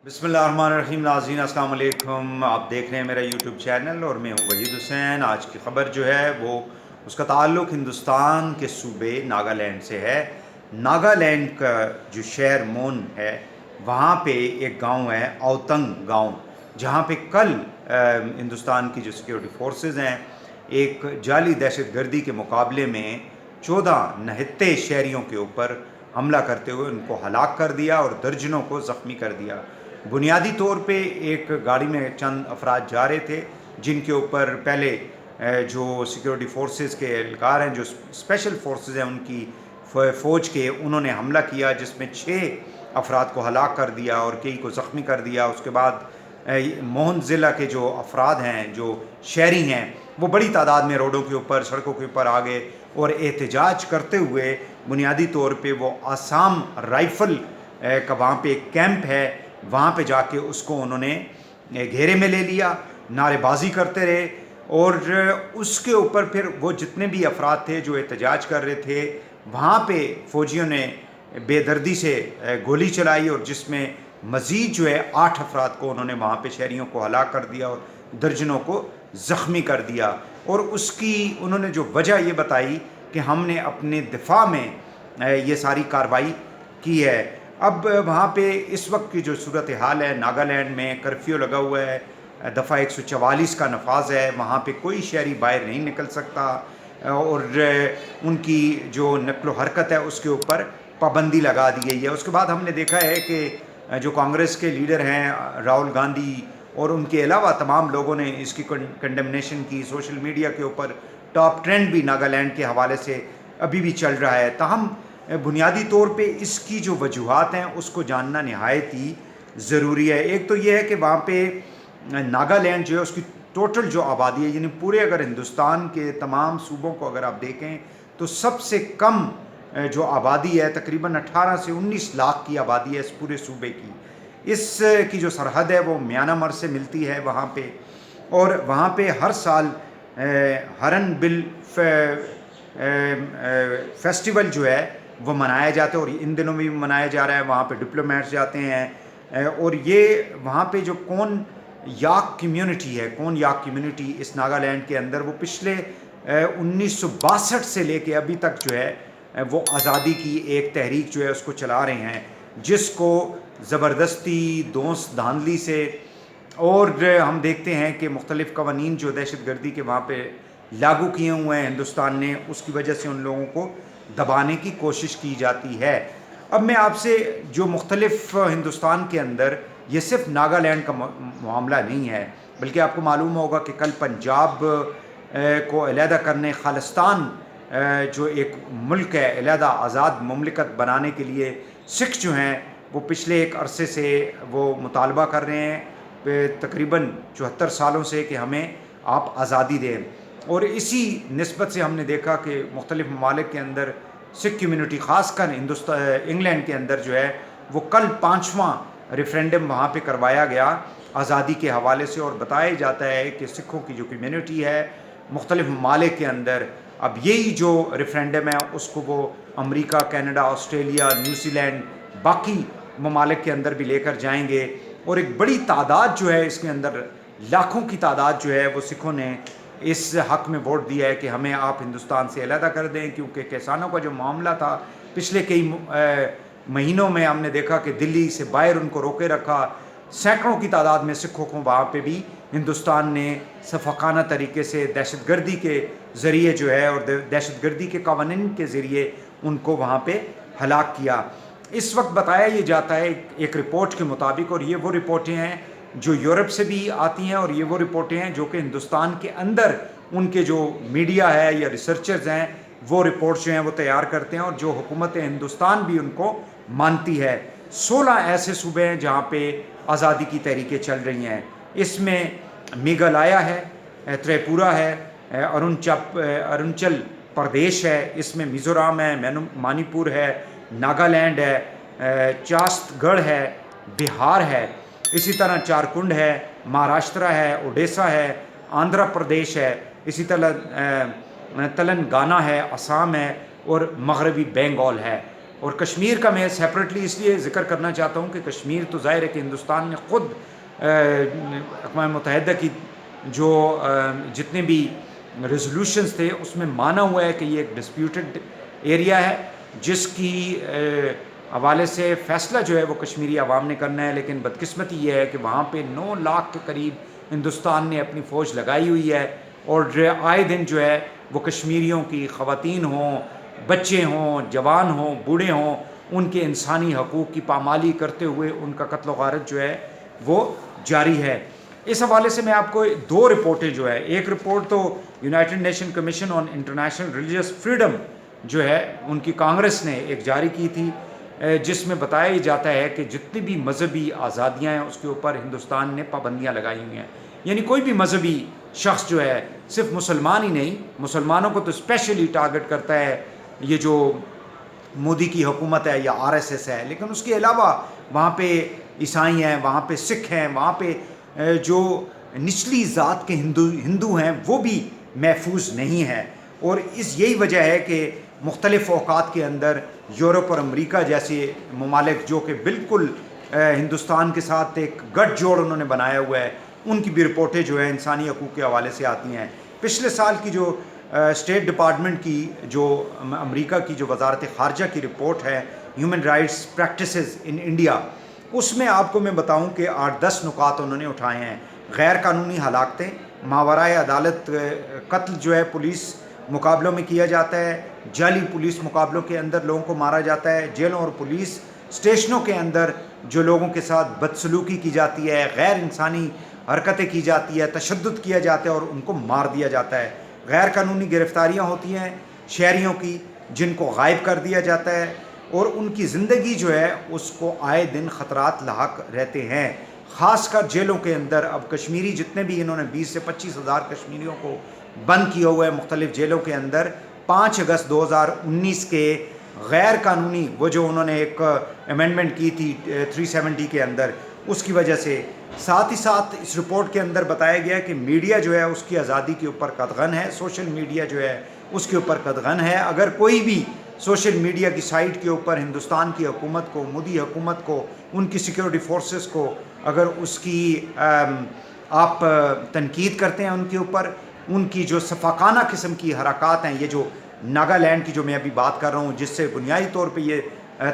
بسم اللہ الرحمن الرحیم. ناظرین السلام علیکم. آپ دیکھ رہے ہیں میرا یوٹیوب چینل اور میں ہوں وحید حسین. آج کی خبر جو ہے وہ اس کا تعلق ہندوستان کے صوبے ناگالینڈ سے ہے. ناگالینڈ کا جو شہر مون ہے وہاں پہ ایک گاؤں ہے اوتنگ گاؤں، جہاں پہ کل ہندوستان کی جو سیکیورٹی فورسز ہیں ایک جعلی دہشت گردی کے مقابلے میں 14 نہتے شہریوں کے اوپر حملہ کرتے ہوئے ان کو ہلاک کر دیا اور درجنوں کو زخمی کر دیا. بنیادی طور پہ ایک گاڑی میں چند افراد جا رہے تھے جن کے اوپر پہلے جو سیکیورٹی فورسز کے اہلکار ہیں، جو اسپیشل فورسز ہیں ان کی فوج کے، انہوں نے حملہ کیا جس میں 6 افراد کو ہلاک کر دیا اور کئی کو زخمی کر دیا. اس کے بعد مون ضلع کے جو افراد ہیں، جو شہری ہیں، وہ بڑی تعداد میں روڈوں کے اوپر، سڑکوں کے اوپر آ گئے اور احتجاج کرتے ہوئے بنیادی طور پہ وہ آسام رائفل کا وہاں پہ ایک کیمپ ہے، وہاں پہ جا کے اس کو انہوں نے گھیرے میں لے لیا، نعرے بازی کرتے رہے اور اس کے اوپر پھر وہ جتنے بھی افراد تھے جو احتجاج کر رہے تھے وہاں پہ فوجیوں نے بے دردی سے گولی چلائی اور جس میں مزید جو ہے 8 افراد کو انہوں نے وہاں پہ شہریوں کو ہلاک کر دیا اور درجنوں کو زخمی کر دیا. اور اس کی انہوں نے جو وجہ یہ بتائی کہ ہم نے اپنے دفاع میں یہ ساری کارروائی کی ہے. اب وہاں پہ اس وقت کی جو صورتحال ہے، ناگالینڈ میں کرفیو لگا ہوا ہے، دفعہ 144 کا نفاذ ہے، وہاں پہ کوئی شہری باہر نہیں نکل سکتا اور ان کی جو نقل و حرکت ہے اس کے اوپر پابندی لگا دی گئی ہے. اس کے بعد ہم نے دیکھا ہے کہ جو کانگریس کے لیڈر ہیں راہل گاندھی اور ان کے علاوہ تمام لوگوں نے اس کی کنڈمنیشن کی. سوشل میڈیا کے اوپر ٹاپ ٹرینڈ بھی ناگالینڈ کے حوالے سے ابھی بھی چل رہا ہے. تاہم بنیادی طور پہ اس کی جو وجوہات ہیں اس کو جاننا نہایت ہی ضروری ہے. ایک تو یہ ہے کہ وہاں پہ ناگالینڈ جو ہے اس کی ٹوٹل جو آبادی ہے، یعنی پورے اگر ہندوستان کے تمام صوبوں کو اگر آپ دیکھیں تو سب سے کم جو آبادی ہے، تقریباً 18 سے 19 لاکھ کی آبادی ہے اس پورے صوبے کی. اس کی جو سرحد ہے وہ میانمار سے ملتی ہے وہاں پہ، اور وہاں پہ ہر سال ہرن بل فیسٹیول جو ہے وہ منایا جاتا ہے اور ان دنوں میں بھی منایا جا رہا ہے. وہاں پہ ڈپلومیٹس جاتے ہیں اور یہ وہاں پہ جو کون یاک کمیونٹی ہے، کون یاک کمیونٹی اس ناگالینڈ کے اندر، وہ پچھلے 1962 سے لے کے ابھی تک جو ہے وہ آزادی کی ایک تحریک جو ہے اس کو چلا رہے ہیں، جس کو زبردستی دوست دھاندلی سے اور ہم دیکھتے ہیں کہ مختلف قوانین جو دہشت گردی کے وہاں پہ لاگو کیے ہوئے ہیں ہندوستان نے، اس کی وجہ سے ان لوگوں کو دبانے کی کوشش کی جاتی ہے. اب میں آپ سے جو مختلف ہندوستان کے اندر، یہ صرف ناگالینڈ کا معاملہ نہیں ہے، بلکہ آپ کو معلوم ہوگا کہ کل پنجاب کو علیحدہ کرنے، خالصتان جو ایک ملک ہے، علیحدہ آزاد مملکت بنانے کے لیے سکھ جو ہیں وہ پچھلے ایک عرصے سے وہ مطالبہ کر رہے ہیں، تقریباً 74 سالوں سے، کہ ہمیں آپ آزادی دیں. اور اسی نسبت سے ہم نے دیکھا کہ مختلف ممالک کے اندر سکھ کمیونٹی، خاص کر انگلینڈ کے اندر جو ہے وہ کل 5واں ریفرینڈم وہاں پہ کروایا گیا آزادی کے حوالے سے، اور بتایا جاتا ہے کہ سکھوں کی جو کمیونٹی ہے مختلف ممالک کے اندر، اب یہی جو ریفرینڈم ہے اس کو وہ امریکہ، کینیڈا، آسٹریلیا، نیوزی لینڈ، باقی ممالک کے اندر بھی لے کر جائیں گے. اور ایک بڑی تعداد جو ہے اس کے اندر، لاکھوں کی تعداد جو ہے وہ سکھوں نے اس حق میں ووٹ دیا ہے کہ ہمیں آپ ہندوستان سے علیحدہ کر دیں. کیونکہ کسانوں کا جو معاملہ تھا پچھلے کئی مہینوں میں ہم نے دیکھا کہ دلی سے باہر ان کو روکے رکھا، سینکڑوں کی تعداد میں سکھوں کو وہاں پہ بھی ہندوستان نے شفقانہ طریقے سے دہشت گردی کے ذریعے جو ہے اور دہشت گردی کے قوانین کے ذریعے ان کو وہاں پہ ہلاک کیا. اس وقت بتایا یہ جاتا ہے ایک رپورٹ کے مطابق، اور یہ وہ رپورٹیں ہیں جو یورپ سے بھی آتی ہیں، اور یہ وہ رپورٹیں ہیں جو کہ ہندوستان کے اندر ان کے جو میڈیا ہے یا ریسرچرز ہیں وہ رپورٹس جو ہیں وہ تیار کرتے ہیں، اور جو حکومت ہندوستان بھی ان کو مانتی ہے. 16 ایسے صوبے ہیں جہاں پہ آزادی کی تحریکیں چل رہی ہیں. اس میں میگھالیہ ہے، تریپورہ ہے، اروناچل پردیش ہے، اس میں میزورام ہے، منی پور ہے، ناگالینڈ ہے، چاست گڑھ ہے، بہار ہے، اسی طرح جھارکھنڈ ہے، مہاراشٹرا ہے، اڈیشہ ہے، آندھرا پردیش ہے، اسی طرح تلنگانہ ہے، آسام ہے اور مغربی بنگال ہے. اور کشمیر کا میں سیپریٹلی اس لیے ذکر کرنا چاہتا ہوں کہ کشمیر تو ظاہر ہے کہ ہندوستان نے خود اقوام متحدہ کی جو جتنے بھی ریزولوشنز تھے اس میں مانا ہوا ہے کہ یہ ایک ڈسپیوٹڈ ایریا ہے جس کی حوالے سے فیصلہ جو ہے وہ کشمیری عوام نے کرنا ہے. لیکن بدقسمتی یہ ہے کہ وہاں پہ 9 لاکھ کے قریب ہندوستان نے اپنی فوج لگائی ہوئی ہے اور آئے دن جو ہے وہ کشمیریوں کی خواتین ہوں، بچے ہوں، جوان ہوں، بوڑھے ہوں، ان کے انسانی حقوق کی پامالی کرتے ہوئے ان کا قتل و غارت جو ہے وہ جاری ہے. اس حوالے سے میں آپ کو 2 رپورٹیں جو ہے، ایک رپورٹ تو United nation commission on international religious freedom جو ہے ان کی کانگریس نے ایک جاری کی تھی، جس میں بتایا جاتا ہے کہ جتنی بھی مذہبی آزادیاں ہیں اس کے اوپر ہندوستان نے پابندیاں لگائی ہوئی ہیں. یعنی کوئی بھی مذہبی شخص جو ہے، صرف مسلمان ہی نہیں، مسلمانوں کو تو اسپیشلی ٹارگٹ کرتا ہے یہ جو مودی کی حکومت ہے یا RSS ہے، لیکن اس کے علاوہ وہاں پہ عیسائی ہیں، وہاں پہ سکھ ہیں، وہاں پہ جو نچلی ذات کے ہندو ہیں وہ بھی محفوظ نہیں ہیں. اور یہی وجہ ہے کہ مختلف اوقات کے اندر یورپ اور امریکہ جیسے ممالک جو کہ بالکل ہندوستان کے ساتھ ایک گٹھ جوڑ انہوں نے بنایا ہوا ہے، ان کی بھی رپورٹیں جو ہیں انسانی حقوق کے حوالے سے آتی ہیں. پچھلے سال کی جو اسٹیٹ ڈپارٹمنٹ کی جو امریکہ کی جو وزارت خارجہ کی رپورٹ ہے human rights practices in India, اس میں آپ کو میں بتاؤں کہ 8-10 نکات انہوں نے اٹھائے ہیں. غیر قانونی ہلاکتیں، ماورائے عدالت قتل جو ہے پولیس مقابلوں میں کیا جاتا ہے، جعلی پولیس مقابلوں کے اندر لوگوں کو مارا جاتا ہے، جیلوں اور پولیس اسٹیشنوں کے اندر جو لوگوں کے ساتھ بدسلوکی کی جاتی ہے، غیر انسانی حرکتیں کی جاتی ہے، تشدد کیا جاتا ہے اور ان کو مار دیا جاتا ہے. غیر قانونی گرفتاریاں ہوتی ہیں شہریوں کی جن کو غائب کر دیا جاتا ہے اور ان کی زندگی جو ہے اس کو آئے دن خطرات لاحق رہتے ہیں. خاص کر جیلوں کے اندر اب کشمیری جتنے بھی انہوں نے 20 سے 25 ہزار کشمیریوں کو بند کیا ہوا ہے مختلف جیلوں کے اندر. 5 اگست 2019 کے غیر قانونی وہ جو انہوں نے ایک امینڈمنٹ کی تھی 370 کے اندر، اس کی وجہ سے ساتھ ہی ساتھ اس رپورٹ کے اندر بتایا گیا کہ میڈیا جو ہے اس کی آزادی کے اوپر قدغن ہے، سوشل میڈیا جو ہے اس کے اوپر قدغن ہے. اگر کوئی بھی سوشل میڈیا کی سائٹ کے اوپر ہندوستان کی حکومت کو، مودی حکومت کو، ان کی سیکیورٹی فورسز کو اگر اس کی آپ تنقید کرتے ہیں ان کے اوپر، ان کی جو سفاکانہ قسم کی حرکات ہیں، یہ جو ناگالینڈ کی جو میں ابھی بات کر رہا ہوں جس سے بنیادی طور پہ یہ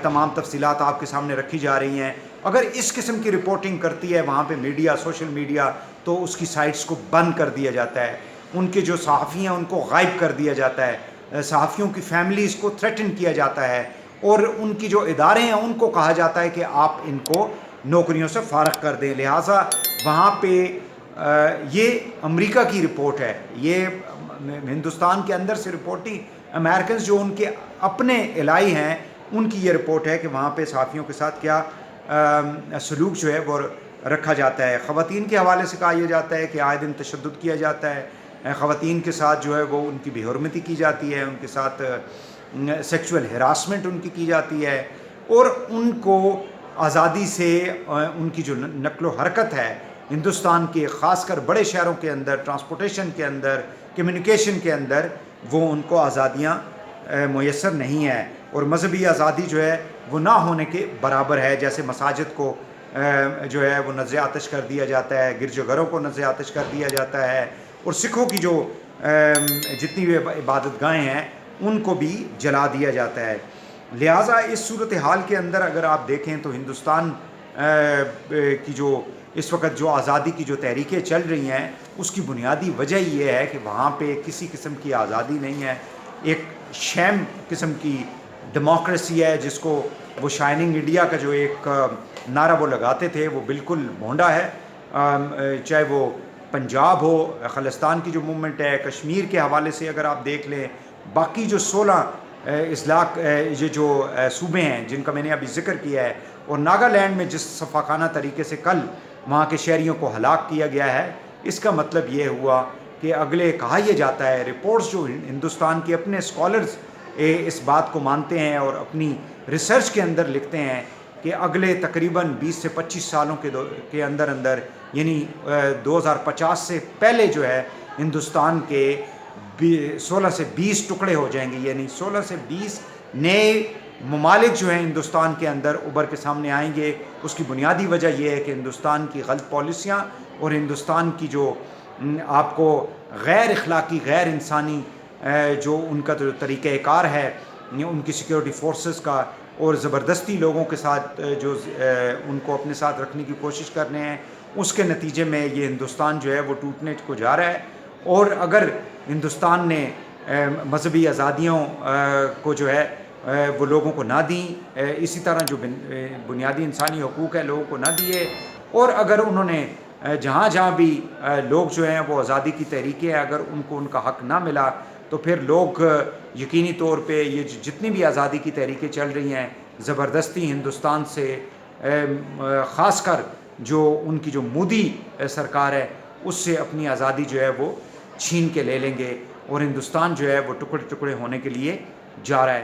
تمام تفصیلات آپ کے سامنے رکھی جا رہی ہیں، اگر اس قسم کی رپورٹنگ کرتی ہے وہاں پہ میڈیا، سوشل میڈیا، تو اس کی سائٹس کو بند کر دیا جاتا ہے. ان کے جو صحافی ہیں ان کو غائب کر دیا جاتا ہے، صحافیوں کی فیملیز کو تھریٹن کیا جاتا ہے اور ان کی جو ادارے ہیں ان کو کہا جاتا ہے کہ آپ ان کو نوکریوں سے فارغ کر دیں. لہٰذا وہاں پہ یہ امریکہ کی رپورٹ ہے، یہ ہندوستان کے اندر سے رپورٹنگ امریکنز جو ان کے اپنے الہی ہیں ان کی یہ رپورٹ ہے کہ وہاں پہ صحافیوں کے ساتھ کیا سلوک جو ہے وہ رکھا جاتا ہے. خواتین کے حوالے سے کہا یہ جاتا ہے کہ آئے دن تشدد کیا جاتا ہے، خواتین کے ساتھ جو ہے وہ ان کی بے حرمتی کی جاتی ہے، ان کے ساتھ سیکچول ہراسمنٹ ان کی جاتی ہے اور ان کو آزادی سے ان کی جو نقل و حرکت ہے ہندوستان کے خاص کر بڑے شہروں کے اندر، ٹرانسپورٹیشن کے اندر، کمیونیکیشن کے اندر وہ ان کو آزادیاں میسر نہیں ہیں. اور مذہبی آزادی جو ہے وہ نہ ہونے کے برابر ہے. جیسے مساجد کو جو ہے وہ نذر آتش کر دیا جاتا ہے، گرجا گھروں کو نذر آتش کر دیا جاتا ہے اور سکھوں کی جو جتنی بھی عبادت گاہیں ہیں ان کو بھی جلا دیا جاتا ہے. لہٰذا اس صورتحال کے اندر اگر آپ دیکھیں تو ہندوستان کی جو اس وقت جو آزادی کی جو تحریکیں چل رہی ہیں اس کی بنیادی وجہ یہ ہے کہ وہاں پہ کسی قسم کی آزادی نہیں ہے. ایک شیم قسم کی ڈیموکریسی ہے جس کو وہ شائننگ انڈیا کا جو ایک نعرہ وہ لگاتے تھے وہ بالکل بھونڈا ہے. چاہے وہ پنجاب ہو، خالصتان کی جو موومنٹ ہے، کشمیر کے حوالے سے اگر آپ دیکھ لیں، باقی جو 16 اضلاع یہ جو صوبے ہیں جن کا میں نے ابھی ذکر کیا ہے، اور ناگالینڈ میں جس سفاکانہ طریقے سے کل وہاں کے شہریوں کو ہلاک کیا گیا ہے، اس کا مطلب یہ ہوا کہ اگلے کہا یہ جاتا ہے، رپورٹس جو ہندوستان کے اپنے اسکالرز اس بات کو مانتے ہیں اور اپنی ریسرچ کے اندر لکھتے ہیں کہ اگلے تقریباً 20 سے 25 سالوں کے اندر یعنی 2050 سے پہلے جو ہے ہندوستان کے 16 سے 20 ٹکڑے ہو جائیں گے، یعنی 16 سے 20 نئے ممالک جو ہیں ہندوستان کے اندر ابھر کے سامنے آئیں گے. اس کی بنیادی وجہ یہ ہے کہ ہندوستان کی غلط پالیسیاں اور ہندوستان کی جو آپ کو غیر اخلاقی غیر انسانی جو ان کا جو طریقہ کار ہے ان کی سیکیورٹی فورسز کا, اور زبردستی لوگوں کے ساتھ جو ان کو اپنے ساتھ رکھنے کی کوشش کر رہے ہیں, اس کے نتیجے میں یہ ہندوستان جو ہے وہ ٹوٹنے کو جا رہا ہے. اور اگر ہندوستان نے مذہبی آزادیوں کو جو ہے وہ لوگوں کو نہ دیں, اسی طرح جو بنیادی انسانی حقوق ہے لوگوں کو نہ دیے, اور اگر انہوں نے جہاں جہاں بھی لوگ جو ہیں وہ آزادی کی تحریکیں اگر ان کو ان کا حق نہ ملا, تو پھر لوگ یقینی طور پہ یہ جتنی بھی آزادی کی تحریکیں چل رہی ہیں زبردستی ہندوستان سے, خاص کر جو ان کی جو مودی سرکار ہے اس سے اپنی آزادی جو ہے وہ چھین کے لے لیں گے, اور ہندوستان جو ہے وہ ٹکڑے ٹکڑے ہونے کے لیے جا رہا ہے.